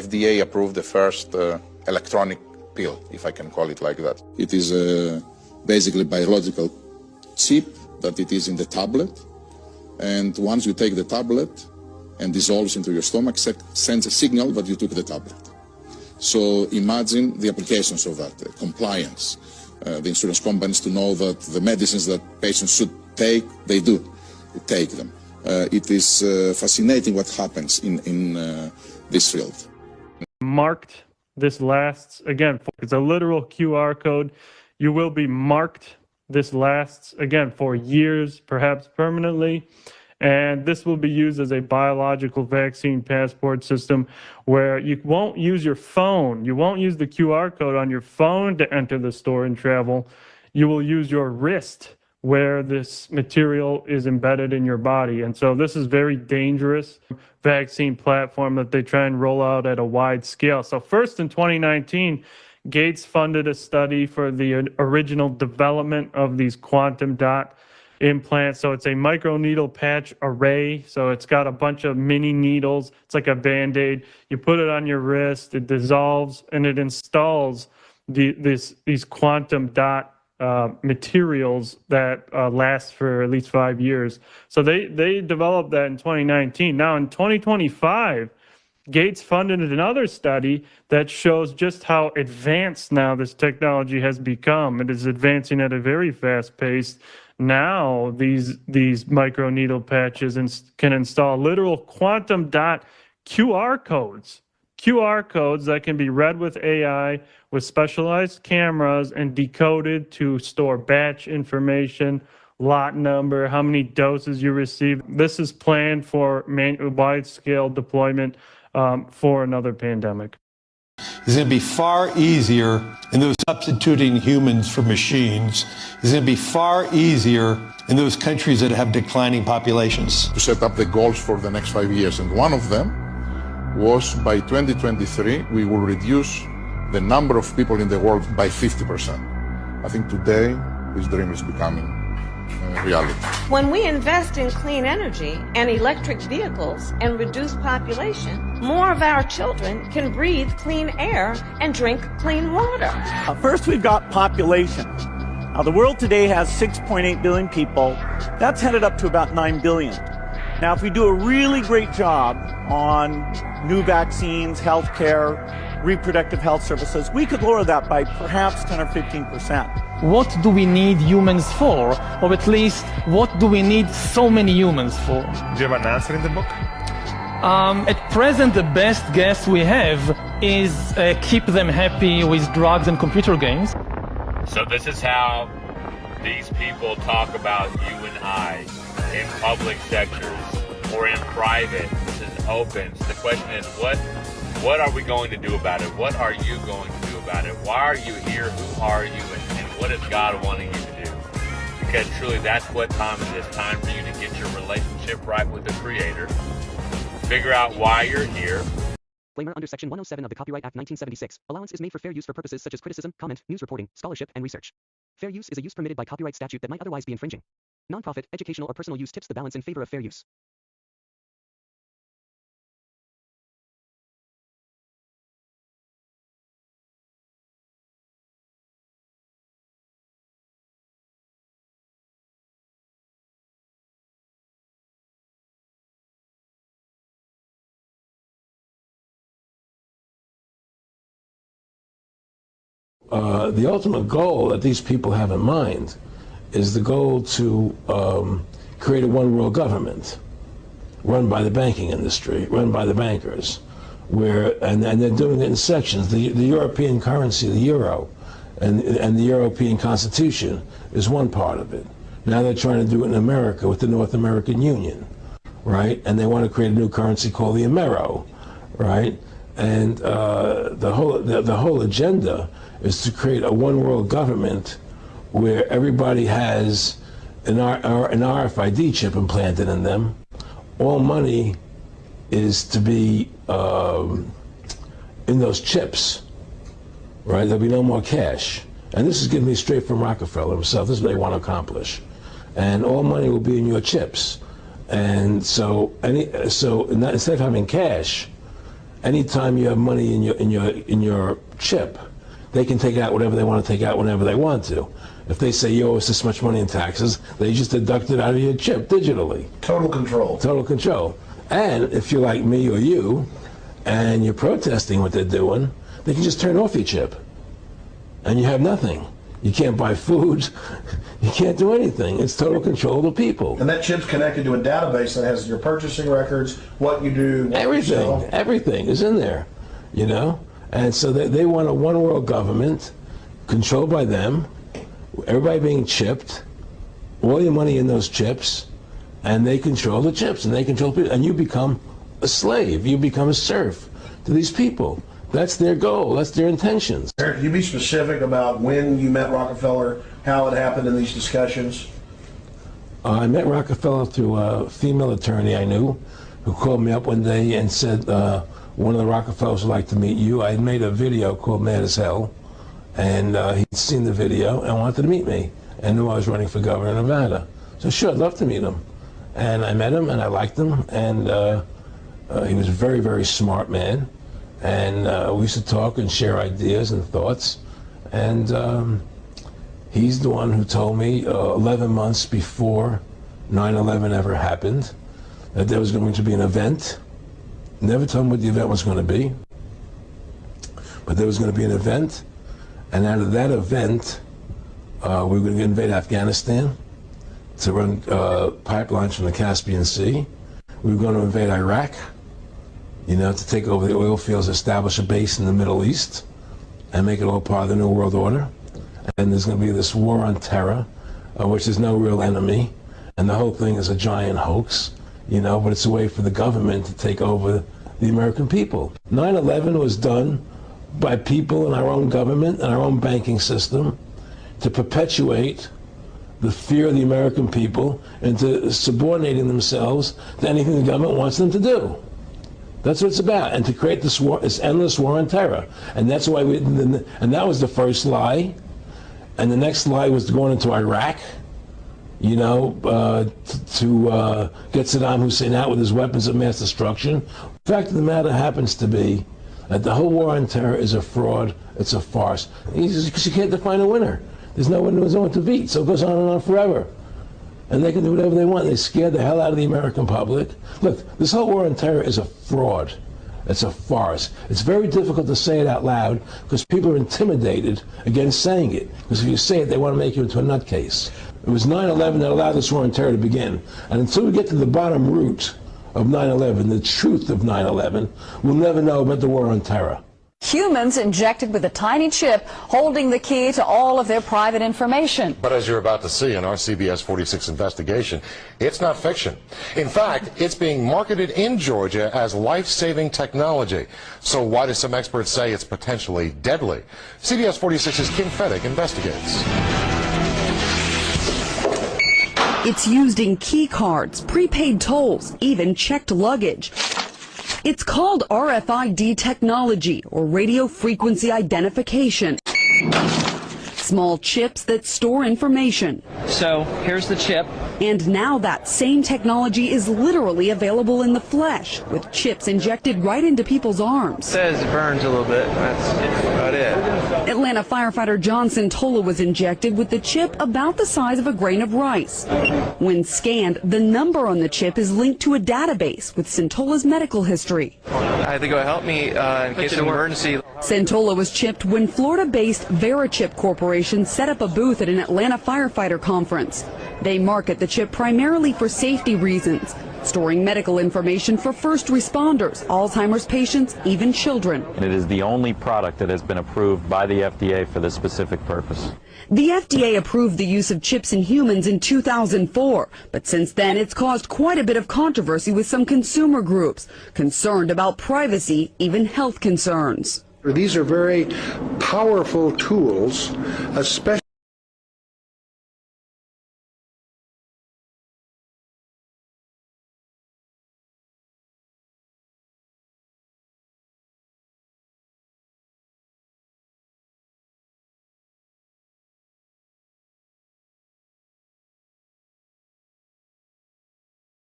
FDA approved the first electronic pill, if I can call it like that. It is basically biological chip that it is in the tablet, and once you take the tablet and dissolves into your stomach, sends a signal that you took the tablet. So imagine the applications of that, compliance, the insurance companies to know that the medicines that patients should take, they do take them. It is fascinating what happens in this field. Marked, this lasts, again, it's a literal QR code. You will be marked. This lasts, again, for years, perhaps permanently. And this will be used as a biological vaccine passport system where you won't use your phone. You won't use the QR code on your phone to enter the store and travel. You will use your wrist where this material is embedded in your body. And so this is very dangerous vaccine platform that they try and roll out at a wide scale. So first in 2019, Gates funded a study for the original development of these quantum dot implants. So it's a microneedle patch array. So it's got a bunch of mini needles. It's like a Band-Aid. You put it on your wrist, it dissolves, and it installs these quantum dot materials that last for at least 5 years. So they developed that in 2019. Now in 2025, Gates funded another study that shows just how advanced now this technology has become. It is advancing at a very fast pace. Now these microneedle patches can install literal quantum dot QR codes that can be read with AI with specialized cameras and decoded to store batch information, lot number, how many doses you received. This is planned for wide-scale deployment for another pandemic. It's going to be far easier, and those substituting humans for machines is going to be far easier in those countries that have declining populations. To set up the goals for the next 5 years, and one of them was by 2023 we will reduce the number of people in the world by 50%. I think today this dream is becoming reality. When we invest in clean energy and electric vehicles and reduce population, more of our children can breathe clean air and drink clean water. First, we've got population. Now, the world today has 6.8 billion people. That's headed up to about 9 billion. Now, if we do a really great job on new vaccines, healthcare, reproductive health services, we could lower that by perhaps 10 or 15%. What do we need humans for? Or at least, what do we need so many humans for? Do you have an answer in the book? At present, the best guess we have is keep them happy with drugs and computer games. So this is how these people talk about you and I in public sectors or in private. This is open. So the question is, what are we going to do about it? What are you going to do about it? Why are you here? Who are you? And what is God wanting you to do? Because truly that's what time it is. Time for you to get your relationship right with the Creator. Figure out why you're here. Disclaimer under Section 107 of the Copyright Act 1976. Allowance is made for fair use for purposes such as criticism, comment, news reporting, scholarship, and research. Fair use is a use permitted by copyright statute that might otherwise be infringing. Nonprofit, educational, or personal use tips the balance in favor of fair use. The ultimate goal that these people have in mind is the goal to create a one world government run by the banking industry, run by the bankers, and they're doing it in sections. The European currency, the euro, and the European Constitution is one part of it. Now they're trying to do it in America with the North American Union, right? And they want to create a new currency called the N.W.O, right? And the whole agenda is to create a one world government where everybody has an RFID chip implanted in them. All money is to be in those chips, right? There'll be no more cash. And this is giving me straight from Rockefeller himself. This is what they want to accomplish. And all money will be in your chips. And so instead of having cash, anytime you have money in your chip, they can take out whatever they want to take out whenever they want to. If they say you owe us this much money in taxes, they just deduct it out of your chip digitally. Total control. Total control. And if you're like me or you, and you're protesting what they're doing, they can just turn off your chip, and you have nothing. You can't buy food. You can't do anything. It's total control of the people. And that chip's connected to a database that has your purchasing records, what you do, what everything, you sell. Everything is in there, you know? And so they want a one world government controlled by them, everybody being chipped, all your money in those chips, and they control the chips, and they control people, and you become a slave, you become a serf to these people. That's their goal, that's their intentions. Eric, can you be specific about when you met Rockefeller, how it happened in these discussions? I met Rockefeller through a female attorney I knew who called me up one day and said, one of the Rockefellers would like to meet you. I had made a video called Mad as Hell, and he'd seen the video and wanted to meet me and knew I was running for governor of Nevada. So sure, I'd love to meet him. And I met him and I liked him, and he was a very, very smart man. And we used to talk and share ideas and thoughts. And he's the one who told me 11 months before 9/11 ever happened that there was going to be an event. Never told him what the event was going to be, but there was going to be an event, and out of that event, we were going to invade Afghanistan to run pipelines from the Caspian Sea. We were going to invade Iraq, you know, to take over the oil fields, establish a base in the Middle East, and make it all part of the New World Order. And there's going to be this war on terror, which is no real enemy, and the whole thing is a giant hoax. You know, but it's a way for the government to take over the American people. 9/11 was done by people in our own government and our own banking system to perpetuate the fear of the American people into subordinating themselves to anything the government wants them to do. That's what it's about, and to create this war, this endless war on terror. And that's why and that was the first lie. And the next lie was going into Iraq, you know, to get Saddam Hussein out with his weapons of mass destruction. The fact of the matter happens to be that the whole war on terror is a fraud, it's a farce. Because you can't define a winner. There's no one to beat, so it goes on and on forever. And they can do whatever they want. They scare the hell out of the American public. Look, this whole war on terror is a fraud. It's a farce. It's very difficult to say it out loud because people are intimidated against saying it. Because if you say it, they want to make you into a nutcase. It was 9/11 that allowed this war on terror to begin. And until we get to the bottom root of 9/11, the truth of 9/11, we'll never know about the war on terror. Humans injected with a tiny chip holding the key to all of their private information. But as you're about to see in our CBS 46 investigation, it's not fiction. In fact, it's being marketed in Georgia as life-saving technology. So why do some experts say it's potentially deadly? CBS 46's Kim Fedek investigates. It's used in key cards, prepaid tolls, even checked luggage. It's called RFID technology, or radio frequency identification. Small chips that store information. So here's the chip. And now that same technology is literally available in the flesh, with chips injected right into people's arms. It says it burns a little bit. That's about it. Atlanta firefighter John Santola was injected with the chip about the size of a grain of rice. When scanned, the number on the chip is linked to a database with Santola's medical history. I had to go help me in case of an emergency. Santola was chipped when Florida-based Verichip Corporation set up a booth at an Atlanta firefighter conference. They market the chip primarily for safety reasons, storing medical information for first responders, Alzheimer's patients, even children. And it is the only product that has been approved by the FDA for this specific purpose. The FDA approved the use of chips in humans in 2004, but since then it's caused quite a bit of controversy with some consumer groups, concerned about privacy, even health concerns. These are very powerful tools, especially